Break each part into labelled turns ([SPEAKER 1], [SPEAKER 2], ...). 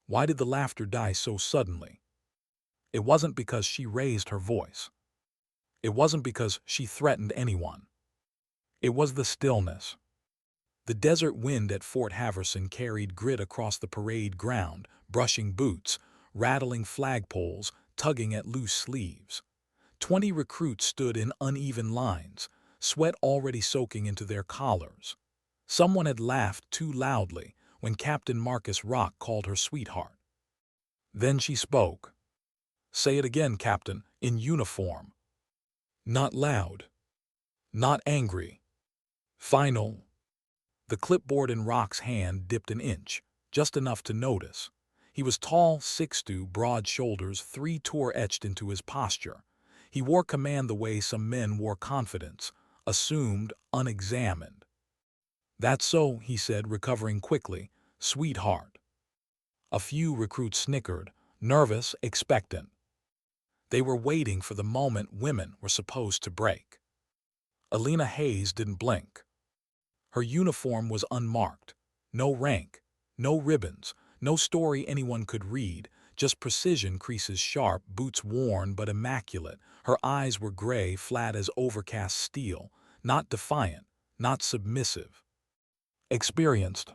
[SPEAKER 1] Why did the laughter die so suddenly? It wasn't because she raised her voice. It wasn't because she threatened anyone. It was the stillness. The desert wind at Fort Haverson carried grit across the parade ground, brushing boots, rattling flagpoles, tugging at loose sleeves. 20 recruits stood in uneven lines, sweat already soaking into their collars. Someone had laughed too loudly when Captain Marcus Rock called her sweetheart. Then she spoke. "Say it again, Captain, in uniform." Not loud. Not angry. Final. The clipboard in Rock's hand dipped an inch, just enough to notice. He was tall, 6'2", broad shoulders, 3 tore etched into his posture. He wore command the way some men wore confidence, assumed, unexamined. "That's so," he said, recovering quickly. "Sweetheart." A few recruits snickered, nervous, expectant. They were waiting for the moment women were supposed to break. Alina Hayes didn't blink. Her uniform was unmarked. No rank, no ribbons, no story anyone could read, just precision creases sharp, boots worn but immaculate. Her eyes were gray, flat as overcast steel, not defiant, not submissive. Experienced.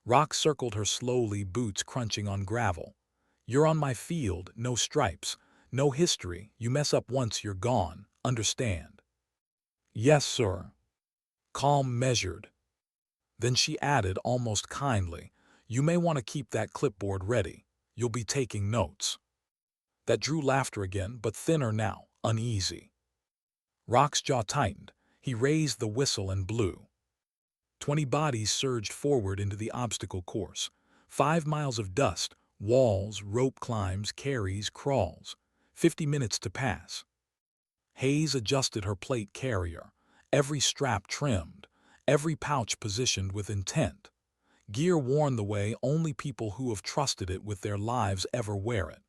[SPEAKER 1] Rock circled her slowly, boots crunching on gravel. "You're on my field, no stripes, no history. You mess up once, you're gone. Understand?" "Yes, sir." Calm, measured. Then she added, almost kindly, "You may want to keep that clipboard ready. You'll be taking notes." That drew laughter again, but thinner now, uneasy. Rock's jaw tightened. He raised the whistle and blew. 20 bodies surged forward into the obstacle course. 5 miles of dust, walls, rope climbs, carries, crawls. 50 minutes to pass. Hayes adjusted her plate carrier, every strap trimmed, every pouch positioned with intent. Gear worn the way only people who have trusted it with their lives ever wear it.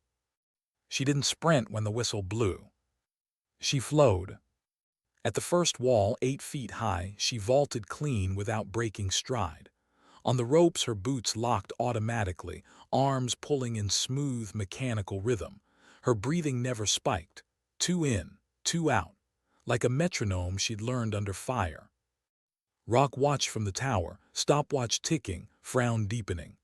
[SPEAKER 1] She didn't sprint when the whistle blew. She flowed. At the first wall, 8 feet high, she vaulted clean without breaking stride. On the ropes, her boots locked automatically, arms pulling in smooth, mechanical rhythm. Her breathing never spiked. 2 in, 2 out. Like a metronome she'd learned under fire. Rock watched from the tower, stopwatch ticking, frown deepening.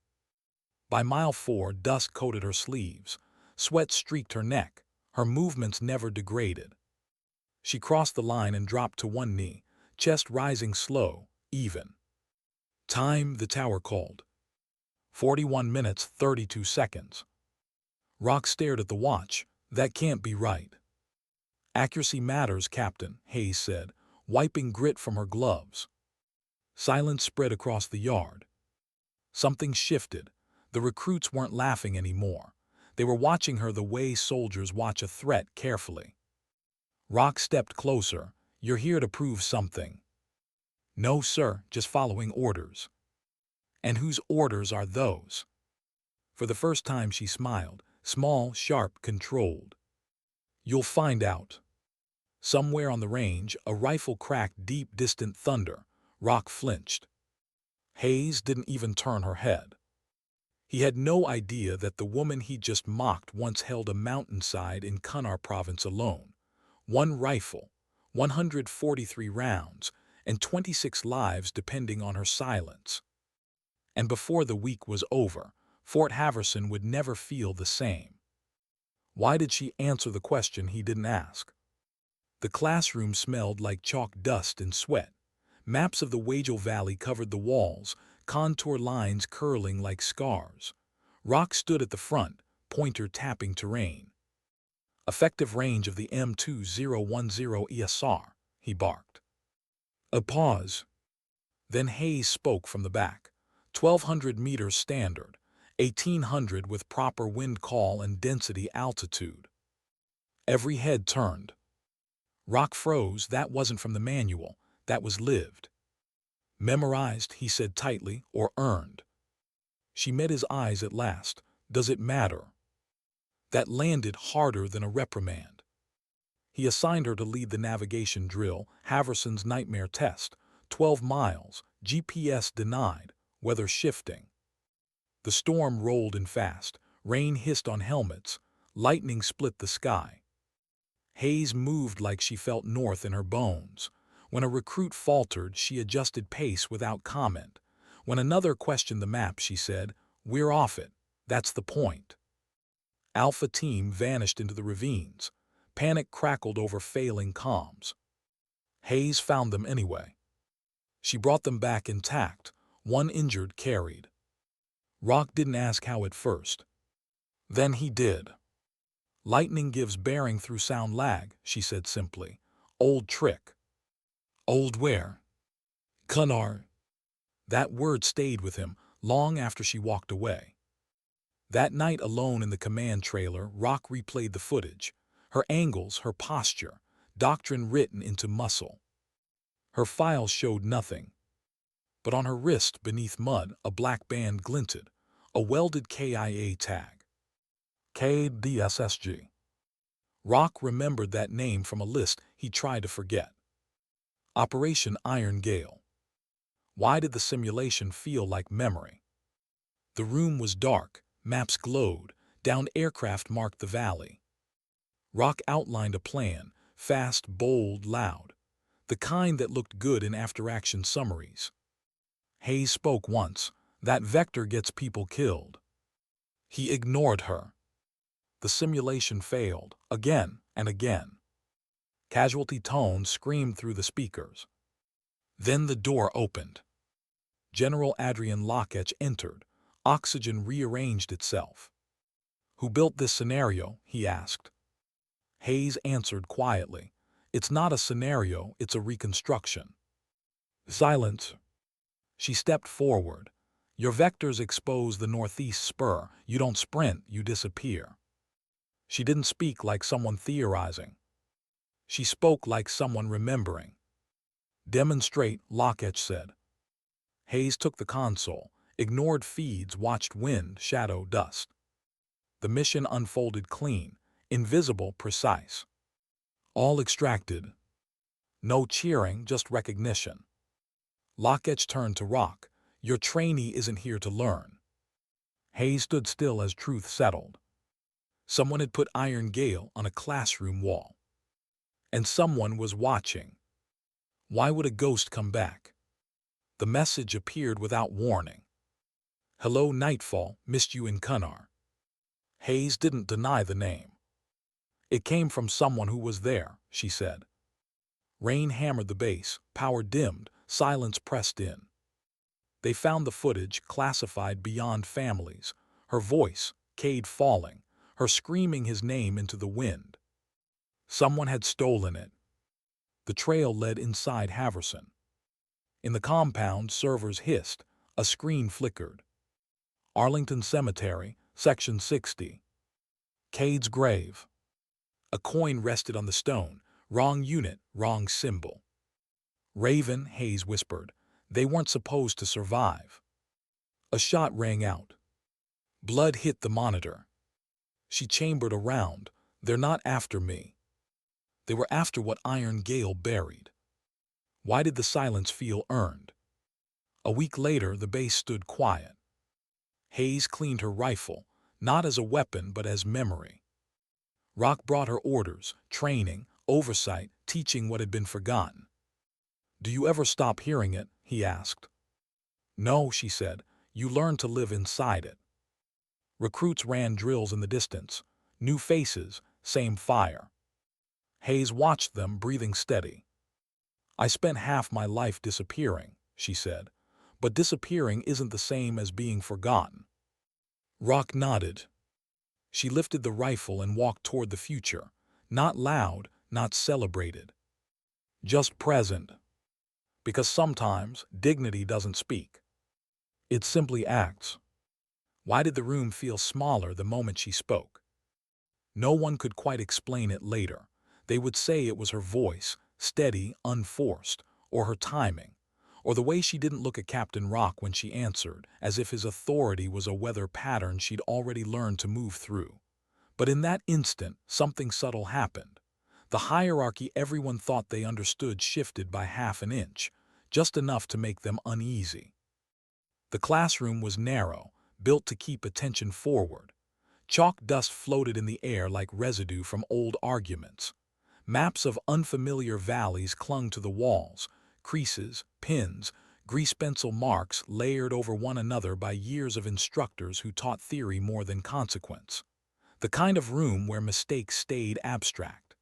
[SPEAKER 1] By mile 4, dust coated her sleeves. Sweat streaked her neck. Her movements never degraded. She crossed the line and dropped to one knee, chest rising slow, even. "Time," the tower called. 41 minutes, 32 seconds. Rock stared at the watch. "That can't be right." "Accuracy matters, Captain," Hayes said, wiping grit from her gloves. Silence spread across the yard. Something shifted. The recruits weren't laughing anymore. They were watching her the way soldiers watch a threat, carefully. Rock stepped closer. "You're here to prove something." "No, sir, just following orders." "And whose orders are those?" For the first time she smiled, small, sharp, controlled. "You'll find out." Somewhere on the range, a rifle cracked deep, distant thunder. Rock flinched. Hayes didn't even turn her head. He had no idea that the woman he'd just mocked once held a mountainside in Kunar province alone. 1 rifle, 143 rounds, and 26 lives depending on her silence. And before the week was over, Fort Haverson would never feel the same. Why did she answer the question he didn't ask? The classroom smelled like chalk dust and sweat. Maps of the Wajal Valley covered the walls, contour lines curling like scars. Rock stood at the front, pointer tapping terrain. "Effective range of the M2010 ESR, he barked. A pause. Then Hayes spoke from the back. 1,200 meters standard, 1,800 with proper wind call and density altitude. Every head turned. Rock froze. That wasn't from the manual. That was lived. "Memorized," he said tightly, "or earned?" She met his eyes at last. "Does it matter?" That landed harder than a reprimand. He assigned her to lead the navigation drill, Haverson's nightmare test. 12 miles, GPS denied, weather shifting. The storm rolled in fast, rain hissed on helmets, lightning split the sky. Hayes moved like she felt north in her bones. When a recruit faltered, she adjusted pace without comment. When another questioned the map, she said, "We're off it. That's the point." Alpha Team vanished into the ravines. Panic crackled over failing comms. Hayes found them anyway. She brought them back intact, one injured carried. Rock didn't ask how at first. Then he did. "Lightning gives bearing through sound lag," she said simply. "Old trick." "Old where?" "Cunnar." That word stayed with him long after she walked away. That night alone in the command trailer, Rock replayed the footage. Her angles, her posture, doctrine written into muscle. Her files showed nothing. But on her wrist, beneath mud, a black band glinted, a welded KIA tag. KDSSG. Rock remembered that name from a list he tried to forget. Operation Iron Gale. Why did the simulation feel like memory? The room was dark, maps glowed, downed aircraft marked the valley. Rock outlined a plan, fast, bold, loud, the kind that looked good in after-action summaries. Hayes spoke once. "That vector gets people killed." He ignored her. The simulation failed, again and again. Casualty tones screamed through the speakers. Then the door opened. General Adrian Locketch entered. Oxygen rearranged itself. "Who built this scenario?" he asked. Hayes answered quietly. "It's not a scenario, it's a reconstruction." Silence. She stepped forward. "Your vectors expose the northeast spur. You don't sprint, you disappear." She didn't speak like someone theorizing. She spoke like someone remembering. "Demonstrate," Locketch said. Hayes took the console, ignored feeds, watched wind, shadow, dust. The mission unfolded clean, invisible, precise. All extracted. No cheering, just recognition. Locketch turned to Rock. "Your trainee isn't here to learn." Hayes stood still as truth settled. Someone had put Iron Gale on a classroom wall. And someone was watching. Why would a ghost come back? The message appeared without warning. "Hello, Nightfall, missed you in Cunnar." Hayes didn't deny the name. "It came from someone who was there," she said. Rain hammered the bass, power dimmed, silence pressed in. They found the footage, classified beyond families. Her voice, Cade falling, her screaming his name into the wind. Someone had stolen it. The trail led inside Haverson. In the compound, servers hissed. A screen flickered. Arlington Cemetery, Section 60. Cade's grave. A coin rested on the stone. Wrong unit, wrong symbol. "Raven," Hayes whispered. "They weren't supposed to survive." A shot rang out. Blood hit the monitor. She chambered around. "They're not after me. They were after what Iron Gale buried." Why did the silence feel earned? A week later, the base stood quiet. Hayes cleaned her rifle, not as a weapon but as memory. Rock brought her orders, training, oversight, teaching what had been forgotten. "Do you ever stop hearing it?" he asked. "No," she said. "You learn to live inside it." Recruits ran drills in the distance. New faces, same fire. Hayes watched them, breathing steady. "I spent half my life disappearing," she said. "But disappearing isn't the same as being forgotten." Rock nodded. She lifted the rifle and walked toward the future. Not loud, not celebrated. Just present. Because sometimes dignity doesn't speak. It simply acts. Why did the room feel smaller the moment she spoke? No one could quite explain it later. They would say it was her voice, steady, unforced, or her timing, or the way she didn't look at Captain Rock when she answered, as if his authority was a weather pattern she'd already learned to move through. But in that instant, something subtle happened. The hierarchy everyone thought they understood shifted by half an inch, just enough to make them uneasy. The classroom was narrow, built to keep attention forward. Chalk dust floated in the air like residue from old arguments. Maps of unfamiliar valleys clung to the walls, creases, pins, grease pencil marks layered over one another by years of instructors who taught theory more than consequence. The kind of room where mistakes stayed abstract.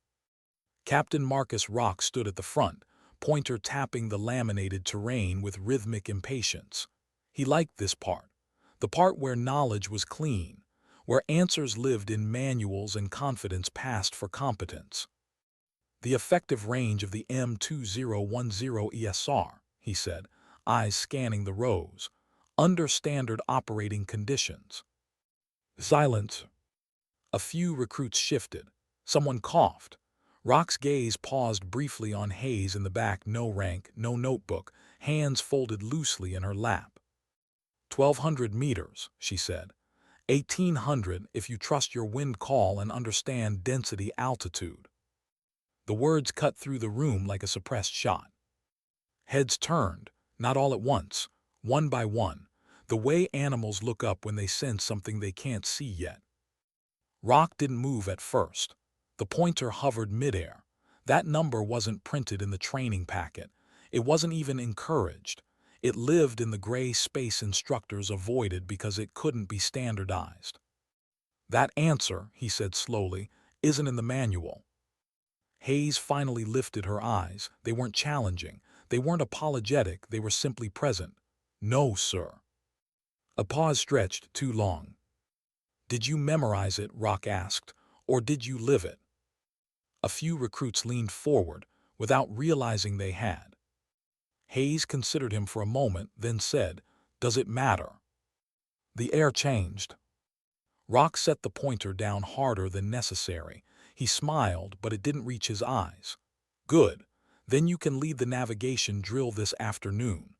[SPEAKER 1] Captain Marcus Rock stood at the front, pointer tapping the laminated terrain with rhythmic impatience. He liked this part, the part where knowledge was clean, where answers lived in manuals and confidence passed for competence. The effective range of the M2010 ESR, he said, eyes scanning the rows, under standard operating conditions. Silence. A few recruits shifted. Someone coughed. Rock's gaze paused briefly on Hayes in the back, no rank, no notebook, hands folded loosely in her lap. 1,200 meters, she said. 1,800 if you trust your wind call and understand density altitude. The words cut through the room like a suppressed shot. Heads turned, not all at once, one by one, the way animals look up when they sense something they can't see yet. Rock didn't move at first. The pointer hovered midair. That number wasn't printed in the training packet. It wasn't even encouraged. It lived in the gray space instructors avoided because it couldn't be standardized. That answer, he said slowly, isn't in the manual. Hayes finally lifted her eyes. They weren't challenging. They weren't apologetic. They were simply present. No, sir. A pause stretched too long. Did you memorize it, Rock asked, or did you live it? A few recruits leaned forward, without realizing they had. Hayes considered him for a moment, then said, "Does it matter?" The air changed. Rock set the pointer down harder than necessary. He smiled, but it didn't reach his eyes. "Good. Then you can lead the navigation drill this afternoon."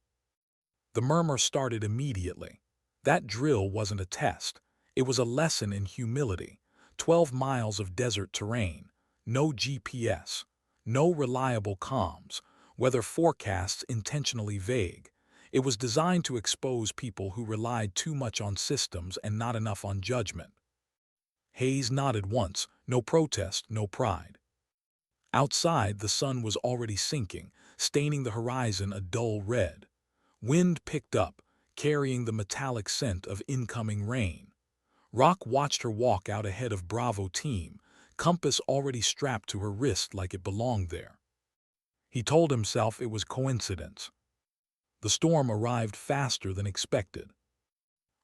[SPEAKER 1] The murmur started immediately. That drill wasn't a test. It was a lesson in humility. 12 miles of desert terrain, no GPS, no reliable comms, weather forecasts intentionally vague. It was designed to expose people who relied too much on systems and not enough on judgment. Hayes nodded once, no protest, no pride. Outside, the sun was already sinking, staining the horizon a dull red. Wind picked up, carrying the metallic scent of incoming rain. Rock watched her walk out ahead of Bravo team, compass already strapped to her wrist like it belonged there. He told himself it was coincidence. The storm arrived faster than expected.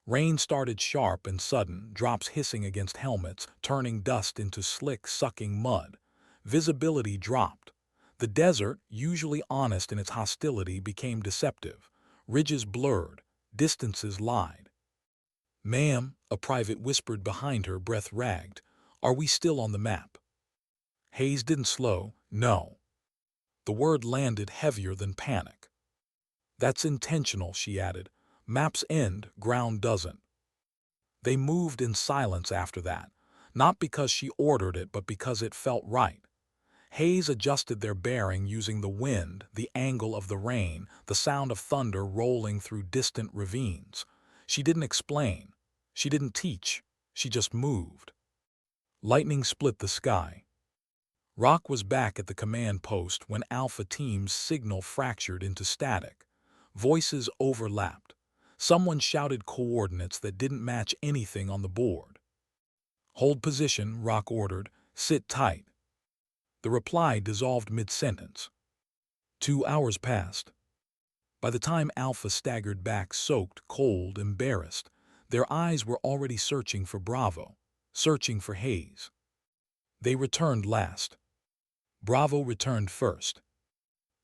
[SPEAKER 1] Rain started sharp and sudden, drops hissing against helmets, turning dust into slick, sucking mud. Visibility dropped. The desert, usually honest in its hostility, became deceptive. Ridges blurred, distances lied. "Ma'am," a private whispered behind her, breath ragged, "are we still on the map?" Hayes didn't slow, no. The word landed heavier than panic. "That's intentional," she added. "Maps end, ground doesn't." They moved in silence after that, not because she ordered it, but because it felt right. Hayes adjusted their bearing using the wind, the angle of the rain, the sound of thunder rolling through distant ravines. She didn't explain. She didn't teach. She just moved. Lightning split the sky. Rock was back at the command post when Alpha Team's signal fractured into static. Voices overlapped. Someone shouted coordinates that didn't match anything on the board. "Hold position," Rock ordered. "Sit tight." The reply dissolved mid-sentence. 2 hours passed. By the time Alpha staggered back, soaked, cold, embarrassed, their eyes were already searching for Bravo, searching for Hayes. They returned last. Bravo returned first.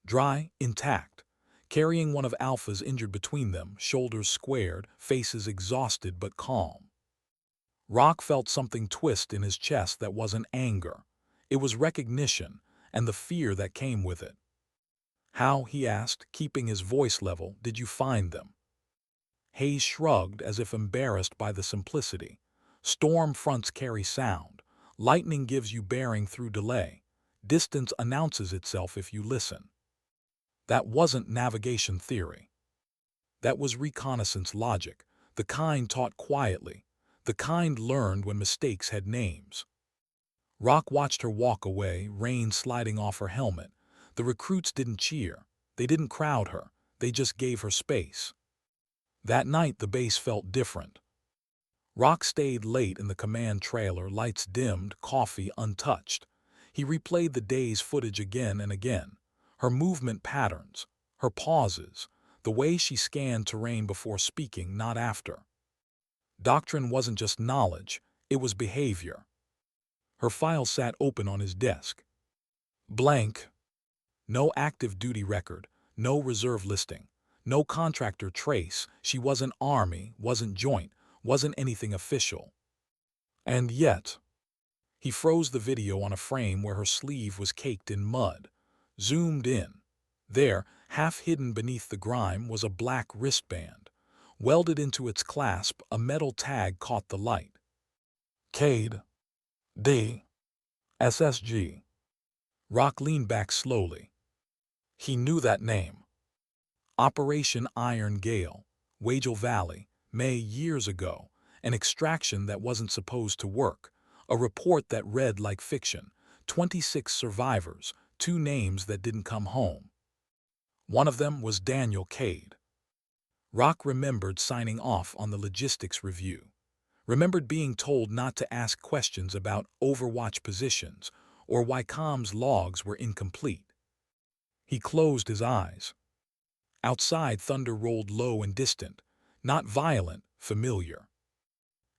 [SPEAKER 1] Dry, intact, carrying one of Alpha's injured between them, shoulders squared, faces exhausted but calm. Rock felt something twist in his chest that wasn't anger. It was recognition, and the fear that came with it. "How," he asked, keeping his voice level, "did you find them?" Hayes shrugged as if embarrassed by the simplicity. "Storm fronts carry sound. Lightning gives you bearing through delay. Distance announces itself if you listen." That wasn't navigation theory. That was reconnaissance logic. The kind taught quietly. The kind learned when mistakes had names. Rock watched her walk away, rain sliding off her helmet. The recruits didn't cheer. They didn't crowd her. They just gave her space. That night, the base felt different. Rock stayed late in the command trailer, lights dimmed, coffee untouched. He replayed the day's footage again and again. Her movement patterns, her pauses, the way she scanned terrain before speaking, not after. Doctrine wasn't just knowledge, it was behavior. Her file sat open on his desk. Blank. No active duty record, no reserve listing, no contractor trace. She wasn't Army, wasn't Joint, wasn't anything official. And yet, he froze the video on a frame where her sleeve was caked in mud. Zoomed in. There, half hidden beneath the grime, was a black wristband. Welded into its clasp, a metal tag caught the light. Cade. D. SSG. Rock leaned back slowly. He knew that name. Operation Iron Gale, Wagel Valley, May years ago. An extraction that wasn't supposed to work. A report that read like fiction. 26 survivors, 2 names that didn't come home. One of them was Daniel Cade. Rock remembered signing off on the logistics review. Remembered being told not to ask questions about Overwatch positions or why comms logs were incomplete. He closed his eyes. Outside, thunder rolled low and distant, not violent, familiar.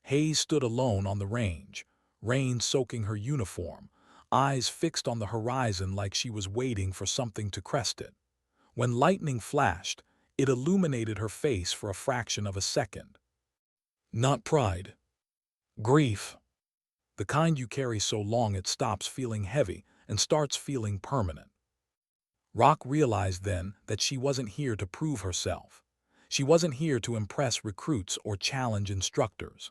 [SPEAKER 1] Hayes stood alone on the range, rain soaking her uniform, eyes fixed on the horizon like she was waiting for something to crest it. When lightning flashed, it illuminated her face for a fraction of a second. Not pride. Grief. The kind you carry so long it stops feeling heavy and starts feeling permanent. Rock realized then that she wasn't here to prove herself. She wasn't here to impress recruits or challenge instructors.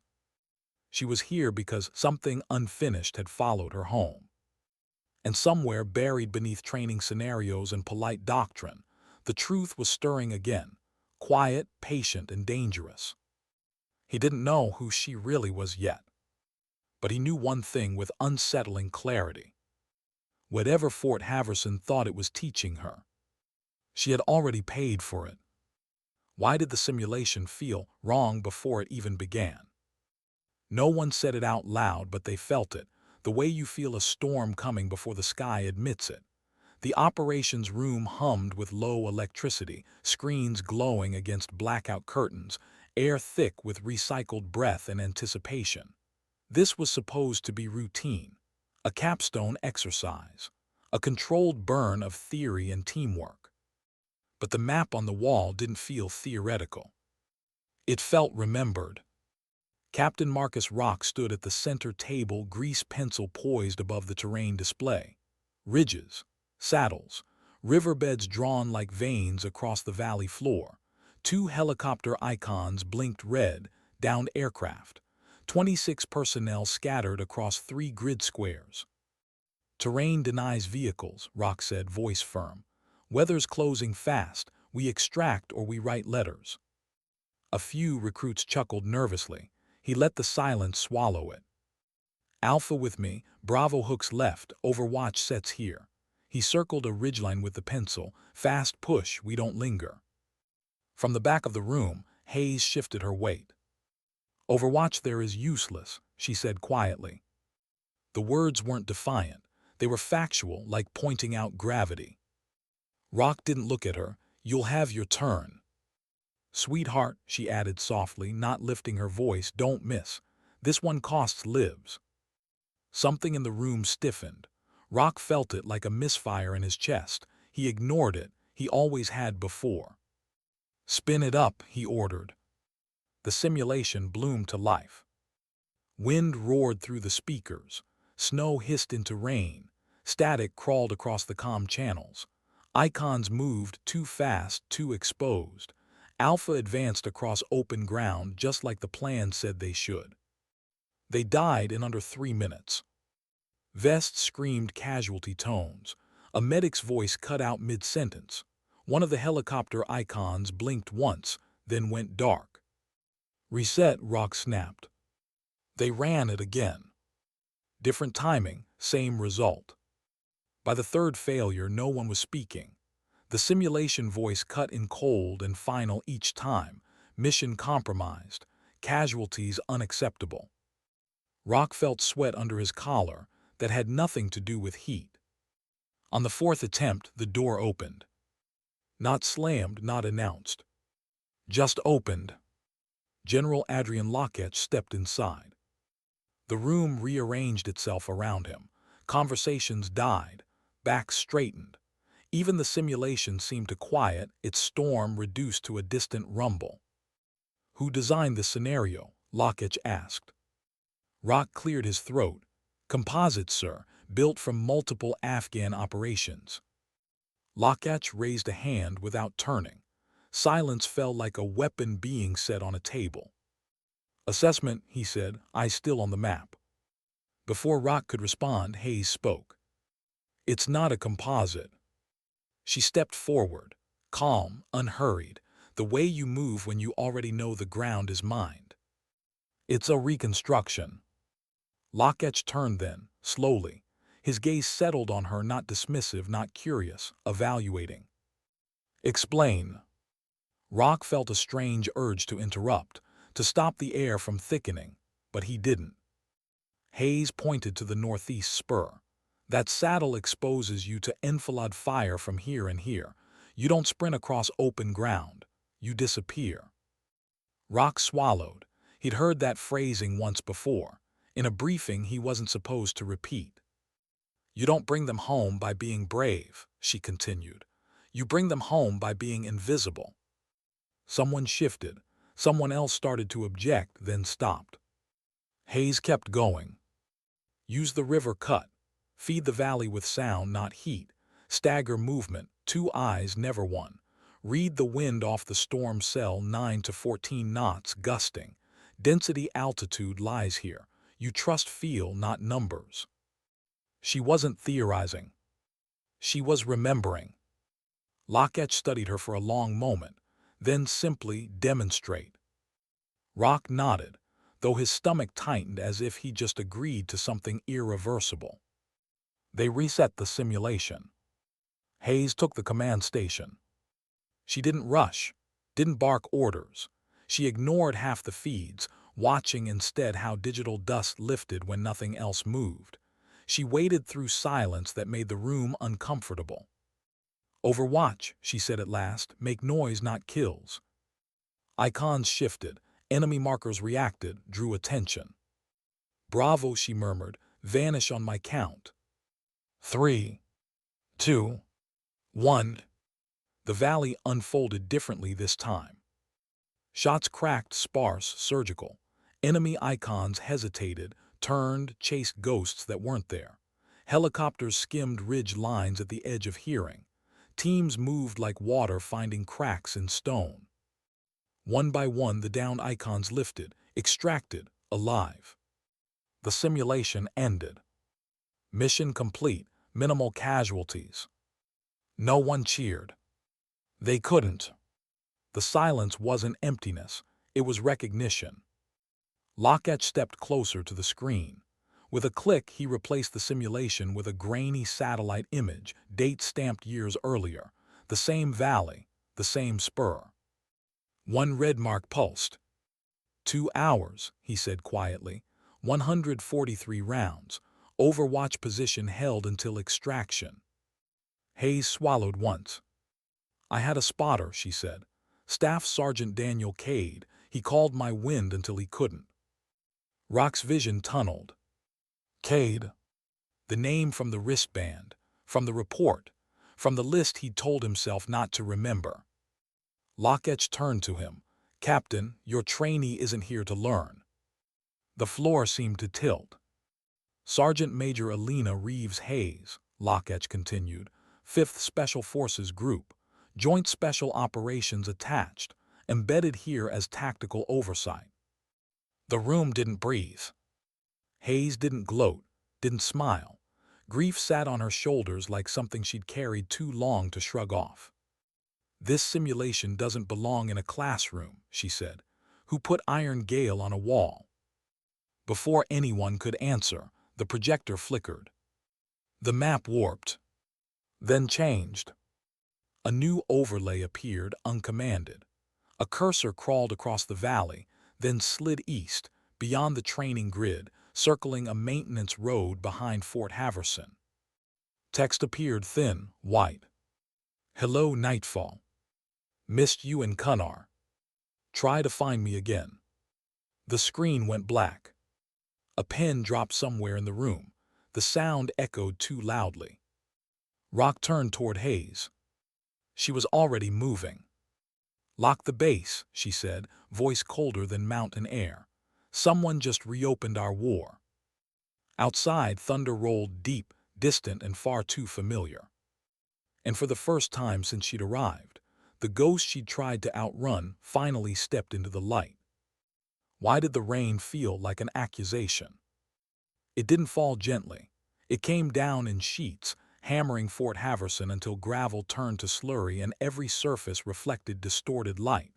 [SPEAKER 1] She was here because something unfinished had followed her home. And somewhere buried beneath training scenarios and polite doctrine, the truth was stirring again, quiet, patient, and dangerous. He didn't know who she really was yet. But he knew one thing with unsettling clarity. Whatever Fort Haverson thought it was teaching her, she had already paid for it. Why did the simulation feel wrong before it even began? No one said it out loud, but they felt it, the way you feel a storm coming before the sky admits it. The operations room hummed with low electricity, screens glowing against blackout curtains, air thick with recycled breath and anticipation. This was supposed to be routine, a capstone exercise, a controlled burn of theory and teamwork. But the map on the wall didn't feel theoretical. It felt remembered. Captain Marcus Rock stood at the center table, grease pencil poised above the terrain display. Ridges, saddles, riverbeds drawn like veins across the valley floor. 2 helicopter icons blinked red, downed aircraft. 26 personnel scattered across 3 grid squares. Terrain denies vehicles, Rock said, voice firm. Weather's closing fast. We extract or we write letters. A few recruits chuckled nervously. He let the silence swallow it. Alpha with me, Bravo hooks left, Overwatch sets here. He circled a ridgeline with the pencil. Fast push, we don't linger. From the back of the room, Hayes shifted her weight. Overwatch there is useless, she said quietly. The words weren't defiant. They were factual, like pointing out gravity. Rock didn't look at her. You'll have your turn. Sweetheart, she added softly, not lifting her voice, don't miss. This one costs lives. Something in the room stiffened. Rock felt it like a misfire in his chest. He ignored it. He always had before. Spin it up, he ordered. The simulation bloomed to life. Wind roared through the speakers. Snow hissed into rain. Static crawled across the comm channels. Icons moved, too fast, too exposed. Alpha advanced across open ground just like the plan said they should. They died in under 3 minutes. Vest screamed casualty tones. A medic's voice cut out mid-sentence. One of the helicopter icons blinked once, then went dark. Reset, Rock snapped. They ran it again. Different timing, same result. By the third failure, no one was speaking. The simulation voice cut in cold and final each time. Mission compromised. Casualties unacceptable. Rock felt sweat under his collar that had nothing to do with heat. On the fourth attempt, the door opened. Not slammed, not announced. Just opened. General Adrian Locketch stepped inside. The room rearranged itself around him. Conversations died. Backs straightened. Even the simulation seemed to quiet, its storm reduced to a distant rumble. "Who designed this scenario?" Locketch asked. Rock cleared his throat. "Composite, sir, built from multiple Afghan operations." Locketch raised a hand without turning. Silence fell like a weapon being set on a table. "Assessment," he said, eyes still on the map. Before Rock could respond, Hayes spoke. "It's not a composite." She stepped forward, calm, unhurried, the way you move when you already know the ground is mined. "It's a reconstruction." Locketch turned then, slowly. His gaze settled on her, not dismissive, not curious, evaluating. "Explain." Rock felt a strange urge to interrupt, to stop the air from thickening, but he didn't. Hayes pointed to the northeast spur. "That saddle exposes you to enfilade fire from here and here. You don't sprint across open ground. You disappear." Rock swallowed. He'd heard that phrasing once before, in a briefing he wasn't supposed to repeat. "You don't bring them home by being brave," she continued. "You bring them home by being invisible." Someone shifted. Someone else started to object, then stopped. Hayes kept going. "Use the river cut. Feed the valley with sound, not heat. Stagger movement, 2 eyes, never one. Read the wind off the storm cell, 9 to 14 knots, gusting. Density altitude lies here. You trust feel, not numbers." She wasn't theorizing. She was remembering. Locketch studied her for a long moment, then simply demonstrate. Rock nodded, though his stomach tightened as if he just agreed to something irreversible. They reset the simulation. Hayes took the command station. She didn't rush, didn't bark orders. She ignored half the feeds, watching instead how digital dust lifted when nothing else moved. She waited through silence that made the room uncomfortable. "Overwatch," she said at last. "Make noise, not kills." Icons shifted. Enemy markers reacted, drew attention. "Bravo," she murmured. "Vanish on my count. 3, 2, 1. The valley unfolded differently this time. Shots cracked, sparse, surgical. Enemy icons hesitated, turned, chased ghosts that weren't there. Helicopters skimmed ridge lines at the edge of hearing. Teams moved like water, finding cracks in stone. One by one, the downed icons lifted, extracted, alive. The simulation ended. Mission complete, minimal casualties. No one cheered. They couldn't. The silence wasn't emptiness, it was recognition. Locketch stepped closer to the screen. With a click, he replaced the simulation with a grainy satellite image, date stamped years earlier. The same valley, the same spur. One red mark pulsed. 2 hours, he said quietly. 143 rounds. Overwatch position held until extraction. Hayes swallowed once. "I had a spotter," she said. "Staff Sergeant Daniel Cade. He called my wind until he couldn't." Rock's vision tunneled. Cade. The name from the wristband, from the report, from the list he'd told himself not to remember. Locketch turned to him. "Captain, your trainee isn't here to learn." The floor seemed to tilt. "Sergeant Major Alina Reeves Hayes," Locketch continued, 5th Special Forces Group, Joint Special Operations attached, embedded here as tactical oversight. The room didn't breathe. Hayes didn't gloat, didn't smile. Grief sat on her shoulders like something she'd carried too long to shrug off. "This simulation doesn't belong in a classroom," she said. Who put Iron Gale on a wall? Before anyone could answer, the projector flickered. The map warped, then changed. A new overlay appeared uncommanded. A cursor crawled across the valley, then slid east, beyond the training grid, circling a maintenance road behind Fort Haverson. Text appeared thin, white. Hello, Nightfall. Missed you in Cunnar. Try to find me again. The screen went black. A pin dropped somewhere in the room. The sound echoed too loudly. Rock turned toward Hayes. She was already moving. Lock the base, she said, voice colder than mountain air. Someone just reopened our war. Outside, thunder rolled deep, distant, and far too familiar. And for the first time since she'd arrived, the ghost she'd tried to outrun finally stepped into the light. Why did the rain feel like an accusation? It didn't fall gently. It came down in sheets, hammering Fort Haverson until gravel turned to slurry and every surface reflected distorted light.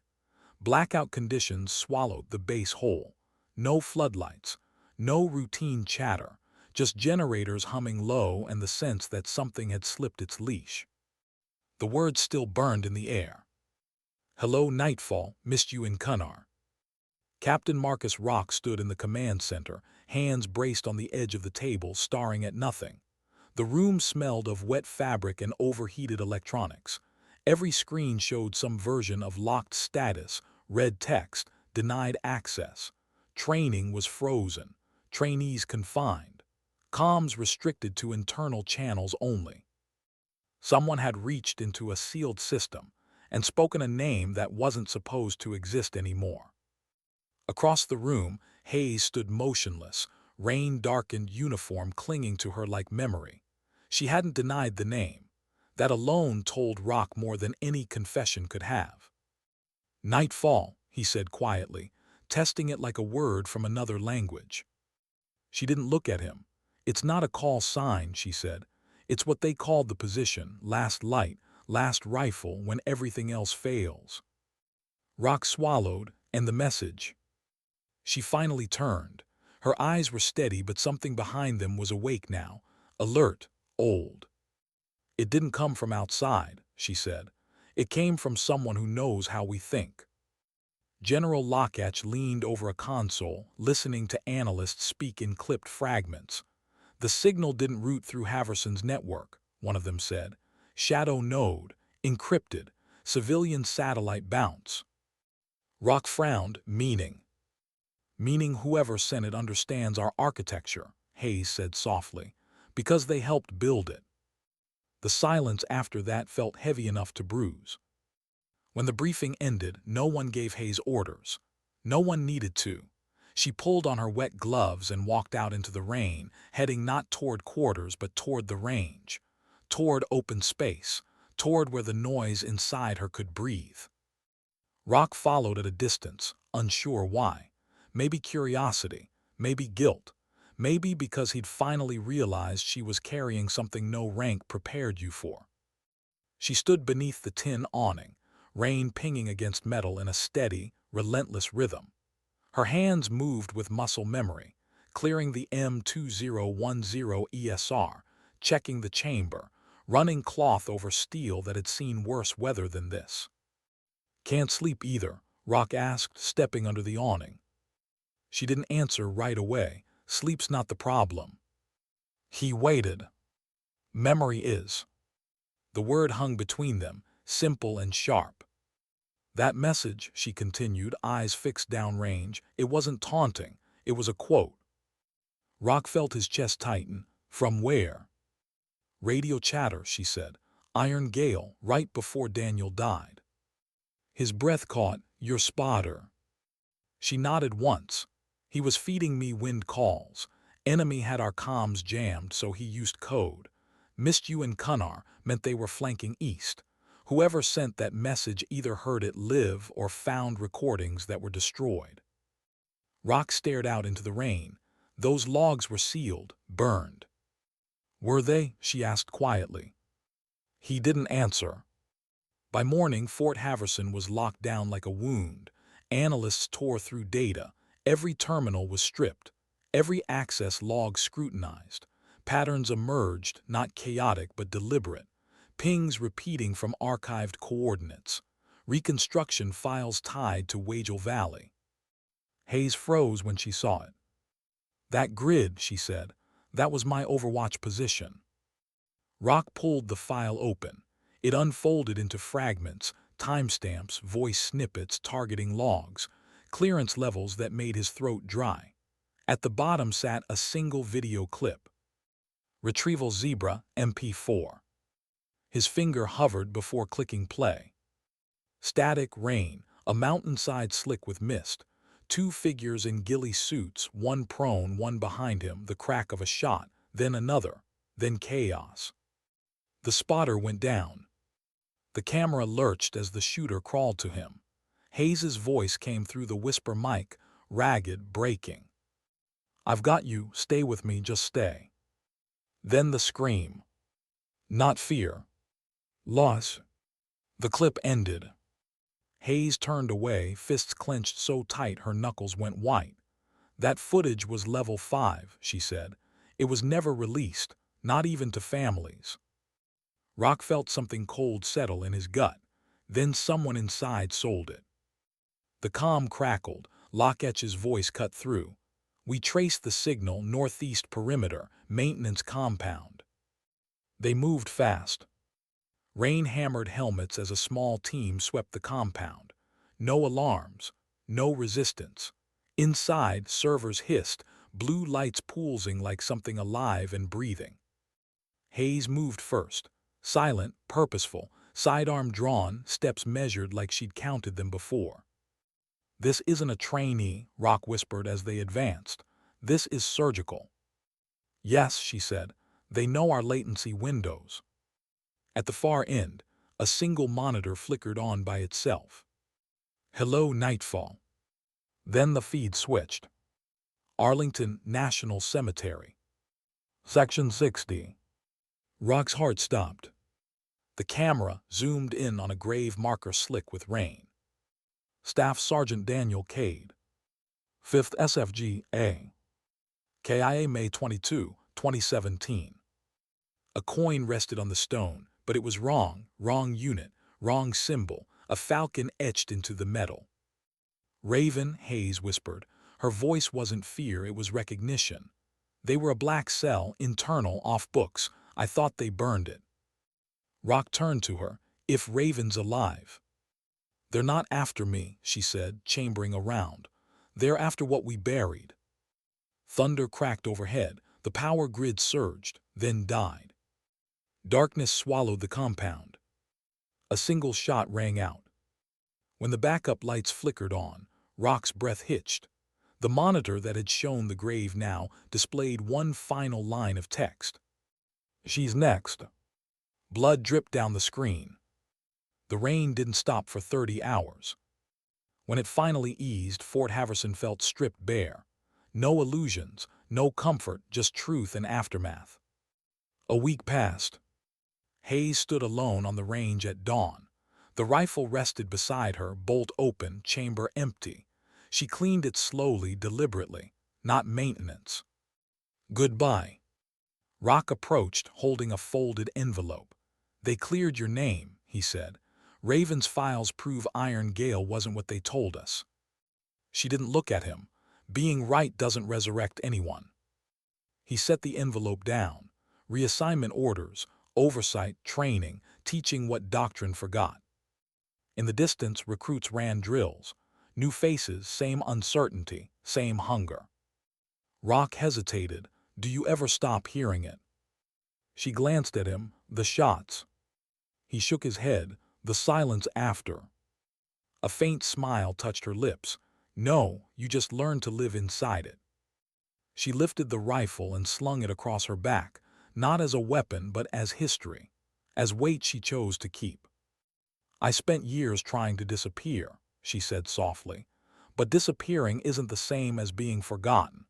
[SPEAKER 1] Blackout conditions swallowed the base whole. No floodlights, no routine chatter, just generators humming low and the sense that something had slipped its leash. The words still burned in the air. Hello, Nightfall, missed you in Cunnar. Captain Marcus Rock stood in the command center, hands braced on the edge of the table, staring at nothing. The room smelled of wet fabric and overheated electronics. Every screen showed some version of locked status, red text, denied access. Training was frozen, trainees confined, comms restricted to internal channels only. Someone had reached into a sealed system and spoken a name that wasn't supposed to exist anymore. Across the room, Hayes stood motionless, rain-darkened uniform clinging to her like memory. She hadn't denied the name. That alone told Rock more than any confession could have. Nightfall, he said quietly, testing it like a word from another language. She didn't look at him. It's not a call sign, she said. It's what they called the position, last light, last rifle, when everything else fails. Rock swallowed, and the message. She finally turned. Her eyes were steady, but something behind them was awake now, alert, old. It didn't come from outside, she said. It came from someone who knows how we think. General Lockatch leaned over a console, listening to analysts speak in clipped fragments. The signal didn't route through Haverson's network, one of them said. Shadow node, encrypted, civilian satellite bounce. Rock frowned, meaning. Meaning whoever sent it understands our architecture, Hayes said softly, because they helped build it. The silence after that felt heavy enough to bruise. When the briefing ended, no one gave Hayes orders. No one needed to. She pulled on her wet gloves and walked out into the rain, heading not toward quarters but toward the range, toward open space, toward where the noise inside her could breathe. Rock followed at a distance, unsure why. Maybe curiosity, maybe guilt, maybe because he'd finally realized she was carrying something no rank prepared you for. She stood beneath the tin awning, rain pinging against metal in a steady, relentless rhythm. Her hands moved with muscle memory, clearing the M2010 ESR, checking the chamber, running cloth over steel that had seen worse weather than this. Can't sleep either, Rock asked, stepping under the awning. She didn't answer right away. Sleep's not the problem. He waited. Memory is. The word hung between them, simple and sharp. That message, she continued, eyes fixed downrange, it wasn't taunting, it was a quote. Rock felt his chest tighten. From where? Radio chatter, she said. Iron Gale, right before Daniel died. His breath caught. Your spotter. She nodded once. He was feeding me wind calls. Enemy had our comms jammed, so he used code. Missed you in Cunnar meant they were flanking east. Whoever sent that message either heard it live or found recordings that were destroyed. Rock stared out into the rain. Those logs were sealed, burned. Were they? She asked quietly. He didn't answer. By morning, Fort Haverson was locked down like a wound. Analysts tore through data. Every terminal was stripped. Every access log scrutinized. Patterns emerged, not chaotic but deliberate. Pings repeating from archived coordinates. Reconstruction files tied to Wagel Valley. Hayes froze when she saw it. "That grid," she said, "that was my Overwatch position." Rock pulled the file open. It unfolded into fragments, timestamps, voice snippets, targeting logs, clearance levels that made his throat dry. At the bottom sat a single video clip. Retrieval Zebra MP4. His finger hovered before clicking play. Static rain, a mountainside slick with mist. Two figures in ghillie suits, one prone, one behind him, the crack of a shot, then another, then chaos. The spotter went down. The camera lurched as the shooter crawled to him. Hayes's voice came through the whisper mic, ragged, breaking. "I've got you, stay with me, just stay." Then the scream. Not fear. Loss. The clip ended. Hayes turned away, fists clenched so tight her knuckles went white. "That footage was level 5, she said. "It was never released, not even to families." Rock felt something cold settle in his gut. Then someone inside sold it. The comm crackled. Locketch's voice cut through. "We traced the signal, northeast perimeter, maintenance compound." They moved fast. Rain hammered helmets as a small team swept the compound. No alarms, no resistance. Inside, servers hissed, blue lights pulsing like something alive and breathing. Hayes moved first. Silent, purposeful, sidearm drawn, steps measured like she'd counted them before. "This isn't a trainee," Rock whispered as they advanced. "This is surgical." "Yes," she said. "They know our latency windows." At the far end, a single monitor flickered on by itself. "Hello, Nightfall." Then the feed switched. "Arlington National Cemetery. Section 60. Rock's heart stopped. The camera zoomed in on a grave marker slick with rain. Staff Sergeant Daniel Cade. 5th SFG A. KIA May 22, 2017. A coin rested on the stone, but it was wrong unit, wrong symbol, a falcon etched into the metal. "Raven," Hayes whispered. Her voice wasn't fear, it was recognition. "They were a black cell, internal, off books. I thought they burned it." Rock turned to her. "If Raven's alive." "They're not after me," she said, chambering around. "They're after what we buried." Thunder cracked overhead. The power grid surged, then died. Darkness swallowed the compound. A single shot rang out. When the backup lights flickered on, Rock's breath hitched. The monitor that had shown the grave now displayed one final line of text. "She's next." Blood dripped down the screen. The rain didn't stop for 30 hours. When it finally eased, Fort Haverson felt stripped bare. No illusions, no comfort, just truth and aftermath. A week passed. Hayes stood alone on the range at dawn. The rifle rested beside her, bolt open, chamber empty. She cleaned it slowly, deliberately, not maintenance. "Goodbye." Rock approached, holding a folded envelope. "They cleared your name," he said. "Raven's files prove Iron Gale wasn't what they told us." She didn't look at him. Being right doesn't resurrect anyone. He set the envelope down. Reassignment orders, oversight, training, teaching what doctrine forgot. In the distance, recruits ran drills. New faces, same uncertainty, same hunger. Rock hesitated. "Do you ever stop hearing it?" She glanced at him. "The shots." He shook his head. "The silence after." A faint smile touched her lips. "No, you just learn to live inside it." She lifted the rifle and slung it across her back, not as a weapon but as history, as weight she chose to keep. "I spent years trying to disappear," she said softly, "but disappearing isn't the same as being forgotten."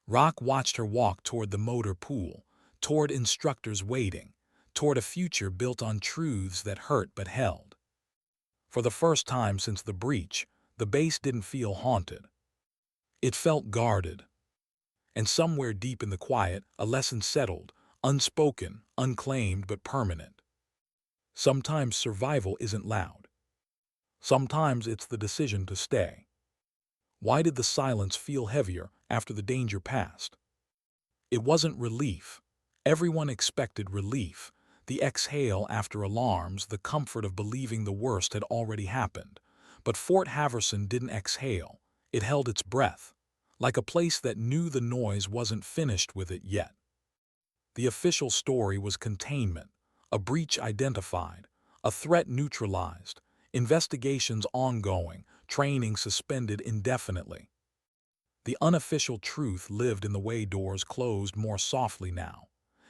[SPEAKER 1] Rock watched her walk toward the motor pool, toward instructors waiting, toward a future built on truths that hurt but held. For the first time since the breach, The base didn't feel haunted. It felt guarded. And somewhere deep in the quiet, a lesson settled, unspoken, unclaimed, but permanent. Sometimes survival isn't loud. Sometimes it's the decision to stay. Why did the silence feel heavier after the danger passed? It wasn't relief. Everyone expected relief. The exhale after alarms, the comfort of believing the worst had already happened. But Fort Haverson didn't exhale. It held its breath, like a place that knew the noise wasn't finished with it yet. The official story was containment, a breach identified, a threat neutralized, investigations ongoing, training suspended indefinitely. The unofficial truth lived in the way doors closed more softly now,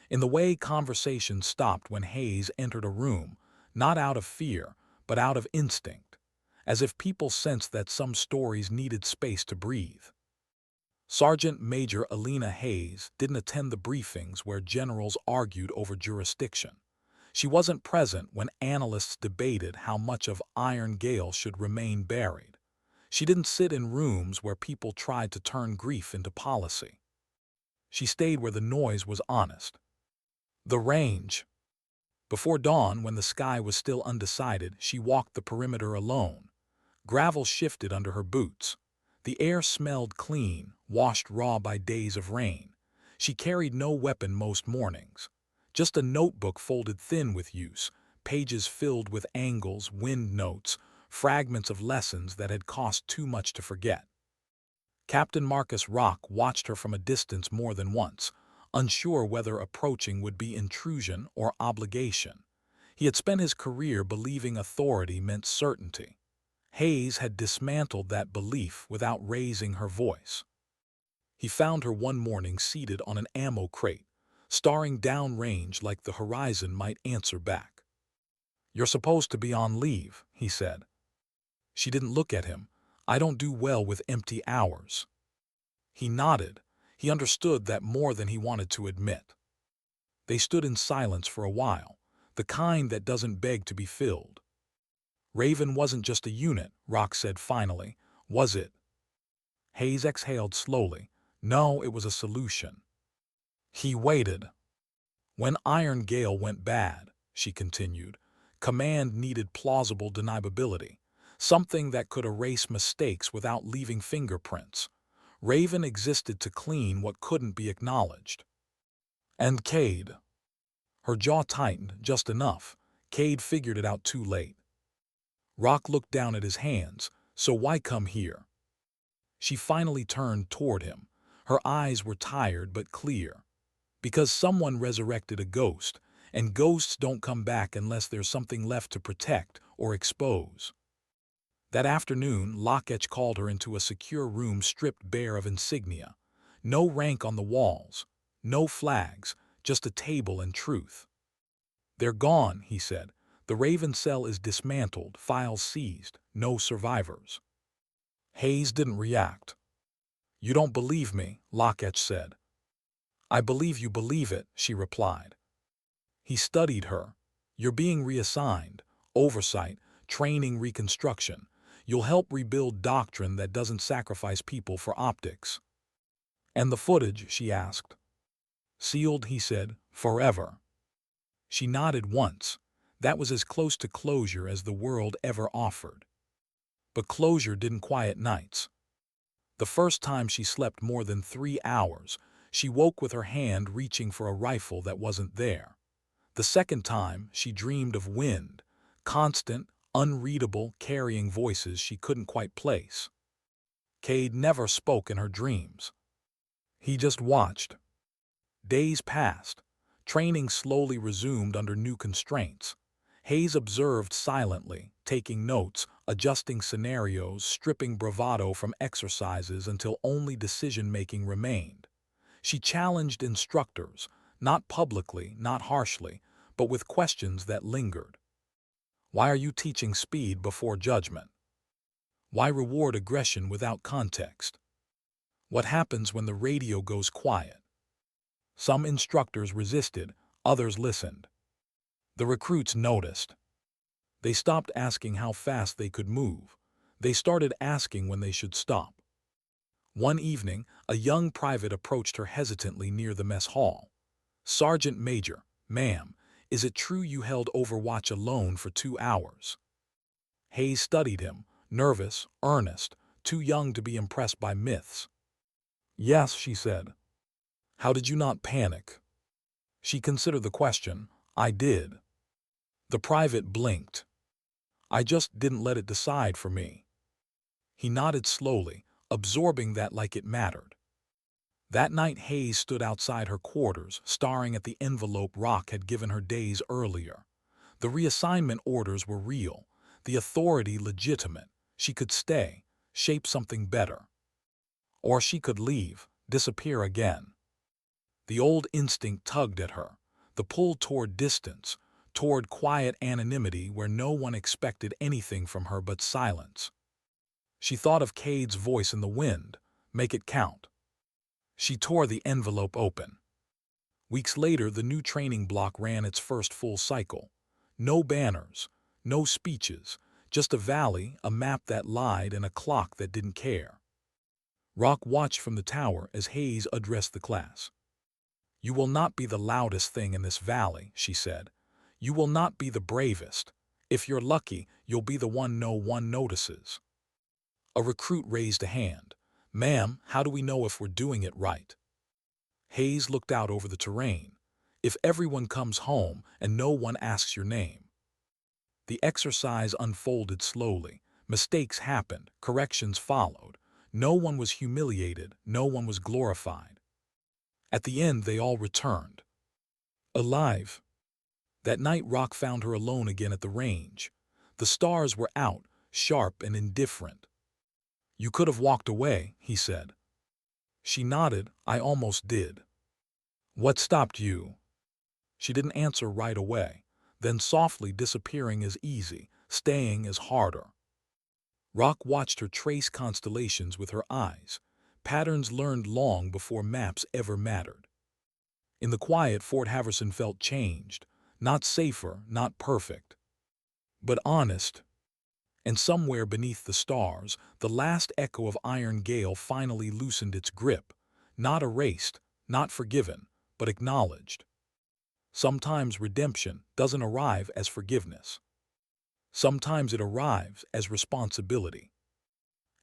[SPEAKER 1] in the way conversations stopped when Hayes entered a room, not out of fear, but out of instinct, as if people sensed that some stories needed space to breathe. Sergeant Major Alina Hayes didn't attend the briefings where generals argued over jurisdiction. She wasn't present when analysts debated how much of Iron Gale should remain buried. She didn't sit in rooms where people tried to turn grief into policy. She stayed where the noise was honest. The range. Before dawn, when the sky was still undecided, she walked the perimeter alone. Gravel shifted under her boots. The air smelled clean, washed raw by days of rain. She carried no weapon most mornings. Just a notebook folded thin with use, pages filled with angles, wind notes, fragments of lessons that had cost too much to forget. Captain Marcus Rock watched her from a distance more than once, unsure whether approaching would be intrusion or obligation. He had spent his career believing authority meant certainty. Hayes had dismantled that belief without raising her voice. He found her one morning seated on an ammo crate, staring downrange like the horizon might answer back. "You're supposed to be on leave," he said. She didn't look at him. "I don't do well with empty hours." He nodded. He understood that more than he wanted to admit. They stood in silence for a while, the kind that doesn't beg to be filled. "Raven wasn't just a unit," Rock said finally, "was it?" Hayes exhaled slowly. "No, it was a solution." He waited. "When Iron Gale went bad," she continued, "command needed plausible deniability, something that could erase mistakes without leaving fingerprints. Raven existed to clean what couldn't be acknowledged. And Cade." Her jaw tightened just enough. Cade figured it out too late. Rock looked down at his hands. "So why come here?" She finally turned toward him. Her eyes were tired but clear. "Because someone resurrected a ghost, and ghosts don't come back unless there's something left to protect or expose." That afternoon, Locketch called her into a secure room stripped bare of insignia. No rank on the walls, no flags, just a table and truth. "They're gone," he said. "The Raven cell is dismantled, files seized, no survivors." Hayes didn't react. "You don't believe me," Locketch said. "I believe you believe it," she replied. He studied her. "You're being reassigned, oversight, training, reconstruction. You'll help rebuild doctrine that doesn't sacrifice people for optics." "And the footage?" she asked. "Sealed," he said, "forever." She nodded once. That was as close to closure as the world ever offered. But closure didn't quiet nights. The first time she slept more than 3 hours, she woke with her hand reaching for a rifle that wasn't there. The second time, she dreamed of wind, constant, unreadable, carrying voices she couldn't quite place. Cade never spoke in her dreams. He just watched. Days passed. Training slowly resumed under new constraints. Hayes observed silently, taking notes, adjusting scenarios, stripping bravado from exercises until only decision-making remained. She challenged instructors, not publicly, not harshly, but with questions that lingered. Why are you teaching speed before judgment? Why reward aggression without context? What happens when the radio goes quiet? Some instructors resisted, others listened. The recruits noticed. They stopped asking how fast they could move. They started asking when they should stop. One evening, a young private approached her hesitantly near the mess hall. "Sergeant Major, ma'am, is it true you held Overwatch alone for 2 hours?" Hayes studied him, nervous, earnest, too young to be impressed by myths. "Yes," she said. "How did you not panic?" She considered the question. "I did." The private blinked. "I just didn't let it decide for me." He nodded slowly, absorbing that like it mattered. That night Hayes stood outside her quarters, staring at the envelope Rock had given her days earlier. The reassignment orders were real, the authority legitimate. She could stay, shape something better. Or she could leave, disappear again. The old instinct tugged at her, the pull toward distance, toward quiet anonymity where no one expected anything from her but silence. She thought of Cade's voice in the wind, "Make it count." She tore the envelope open. Weeks later, the new training block ran its first full cycle. No banners, no speeches, just a valley, a map that lied, and a clock that didn't care. Rock watched from the tower as Hayes addressed the class. "You will not be the loudest thing in this valley," she said. "You will not be the bravest. If you're lucky, you'll be the one no one notices." A recruit raised a hand. "Ma'am, how do we know if we're doing it right?" Hayes looked out over the terrain. "If everyone comes home and no one asks your name." The exercise unfolded slowly. Mistakes happened, corrections followed. No one was humiliated, no one was glorified. At the end, they all returned. Alive. That night, Rock found her alone again at the range. The stars were out, sharp and indifferent. "You could have walked away," he said. She nodded. "I almost did." "What stopped you?" She didn't answer right away. Then softly, disappearing is easy, staying is harder. Rock watched her trace constellations with her eyes, patterns learned long before maps ever mattered. In the quiet, Fort Haverson felt changed, not safer, not perfect, but honest. And somewhere beneath the stars, the last echo of Iron Gale finally loosened its grip, not erased, not forgiven, but acknowledged. Sometimes redemption doesn't arrive as forgiveness. Sometimes it arrives as responsibility.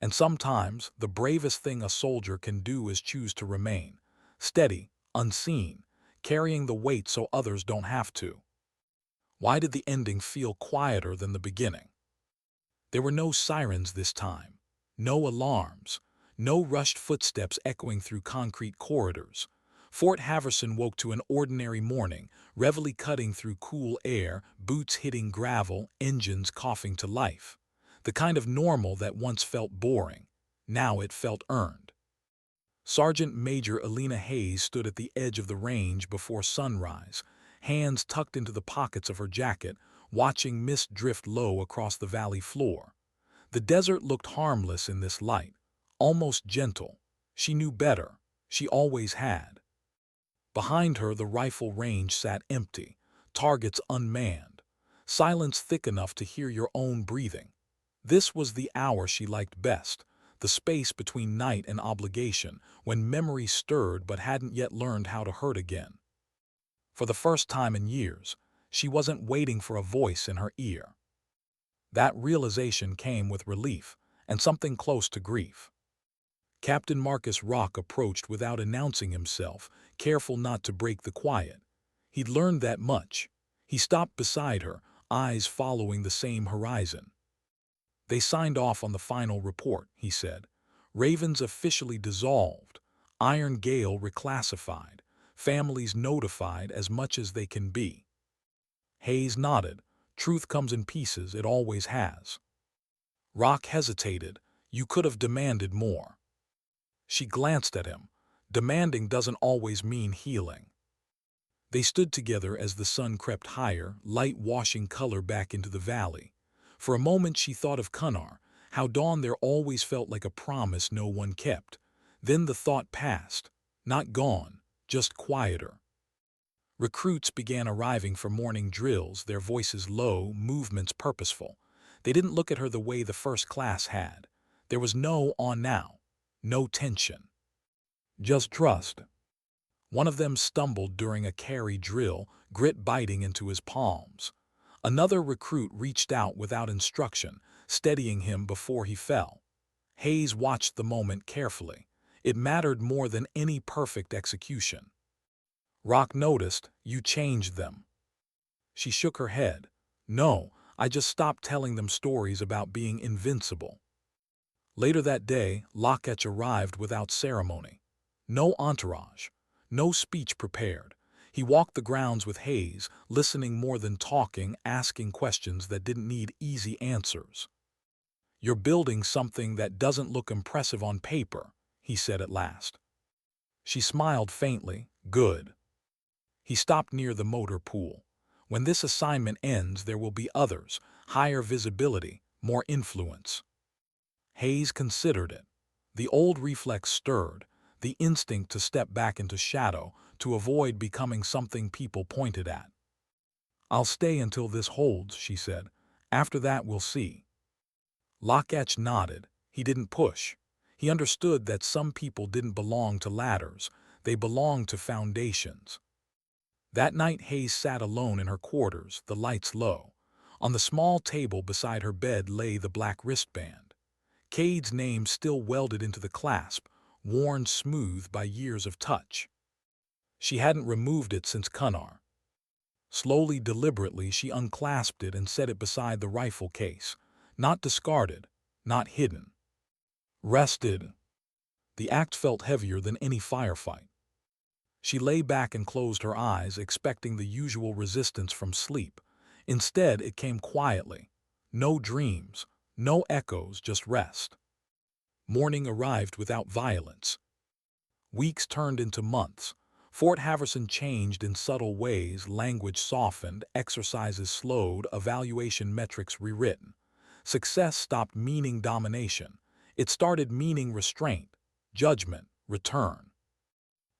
[SPEAKER 1] And sometimes the bravest thing a soldier can do is choose to remain, steady, unseen, carrying the weight so others don't have to. Why did the ending feel quieter than the beginning? There were no sirens this time, no alarms, no rushed footsteps echoing through concrete corridors. Fort Haverson woke to an ordinary morning, reveille cutting through cool air, boots hitting gravel, engines coughing to life. The kind of normal that once felt boring. Now it felt earned. Sergeant Major Alina Hayes stood at the edge of the range before sunrise, hands tucked into the pockets of her jacket, watching mist drift low across the valley floor. The desert looked harmless in this light, almost gentle. She knew better. She always had. Behind her, the rifle range sat empty, targets unmanned, silence thick enough to hear your own breathing. This was the hour she liked best, the space between night and obligation, when memory stirred but hadn't yet learned how to hurt again. For the first time in years, she wasn't waiting for a voice in her ear. That realization came with relief and something close to grief. Captain Marcus Rock approached without announcing himself, careful not to break the quiet. He'd learned that much. He stopped beside her, eyes following the same horizon. "They signed off on the final report," he said. "Ravens officially dissolved, Iron Gale reclassified, families notified as much as they can be." Hayes nodded. "Truth comes in pieces, it always has." Rock hesitated. "You could have demanded more." She glanced at him. Demanding doesn't always mean healing. They stood together as the sun crept higher, light washing color back into the valley. For a moment she thought of Cunnar, how dawn there always felt like a promise no one kept. Then the thought passed. Not gone, just quieter. Recruits began arriving for morning drills, their voices low, movements purposeful. They didn't look at her the way the first class had. There was no on now, no tension, just trust. One of them stumbled during a carry drill, grit biting into his palms. Another recruit reached out without instruction, steadying him before he fell. Hayes watched the moment carefully. It mattered more than any perfect execution. Rock noticed, "You changed them." She shook her head. "No, I just stopped telling them stories about being invincible." Later that day, Locketch arrived without ceremony. No entourage, no speech prepared. He walked the grounds with Hayes, listening more than talking, asking questions that didn't need easy answers. "You're building something that doesn't look impressive on paper," he said at last. She smiled faintly. "Good." He stopped near the motor pool. "When this assignment ends, there will be others, higher visibility, more influence." Hayes considered it. The old reflex stirred, the instinct to step back into shadow, to avoid becoming something people pointed at. "I'll stay until this holds," she said. "After that, we'll see." Locketch nodded. He didn't push. He understood that some people didn't belong to ladders. They belonged to foundations. That night Hayes sat alone in her quarters, the lights low. On the small table beside her bed lay the black wristband. Cade's name still welded into the clasp, worn smooth by years of touch. She hadn't removed it since Cunnar. Slowly, deliberately, she unclasped it and set it beside the rifle case. Not discarded, not hidden. Rested. The act felt heavier than any firefight. She lay back and closed her eyes, expecting the usual resistance from sleep. Instead, it came quietly. No dreams, no echoes, just rest. Morning arrived without violence. Weeks turned into months. Fort Haverson changed in subtle ways, language softened, exercises slowed, evaluation metrics rewritten. Success stopped meaning domination. It started meaning restraint, judgment, return.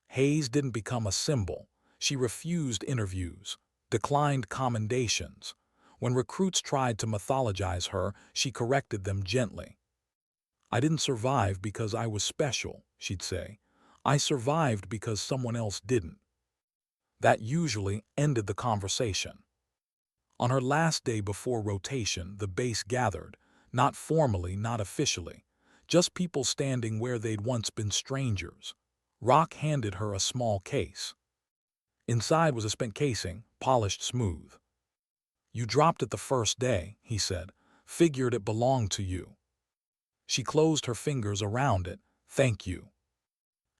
[SPEAKER 1] Hayes didn't become a symbol. She refused interviews, declined commendations. When recruits tried to mythologize her, she corrected them gently. "I didn't survive because I was special," she'd say. "I survived because someone else didn't." That usually ended the conversation. On her last day before rotation, the base gathered, not formally, not officially, just people standing where they'd once been strangers. Rock handed her a small case. Inside was a spent casing, polished smooth. "You dropped it the first day," he said. "Figured it belonged to you." She closed her fingers around it. "Thank you."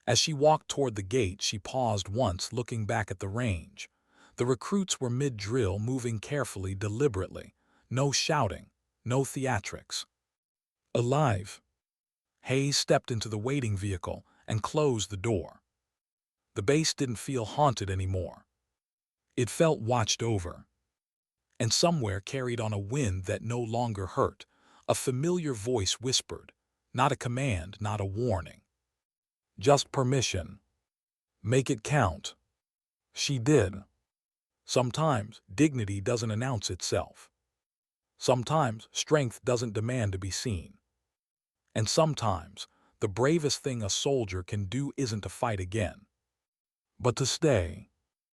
[SPEAKER 1] As she walked toward the gate, she paused once, looking back at the range. The recruits were mid-drill, moving carefully, deliberately. No shouting, no theatrics. Alive. Hayes stepped into the waiting vehicle and closed the door. The base didn't feel haunted anymore. It felt watched over. And somewhere, carried on a wind that no longer hurt, a familiar voice whispered, not a command, not a warning. Just permission. Make it count. She did. Sometimes dignity doesn't announce itself. Sometimes strength doesn't demand to be seen. And sometimes the bravest thing a soldier can do isn't to fight again, but to stay.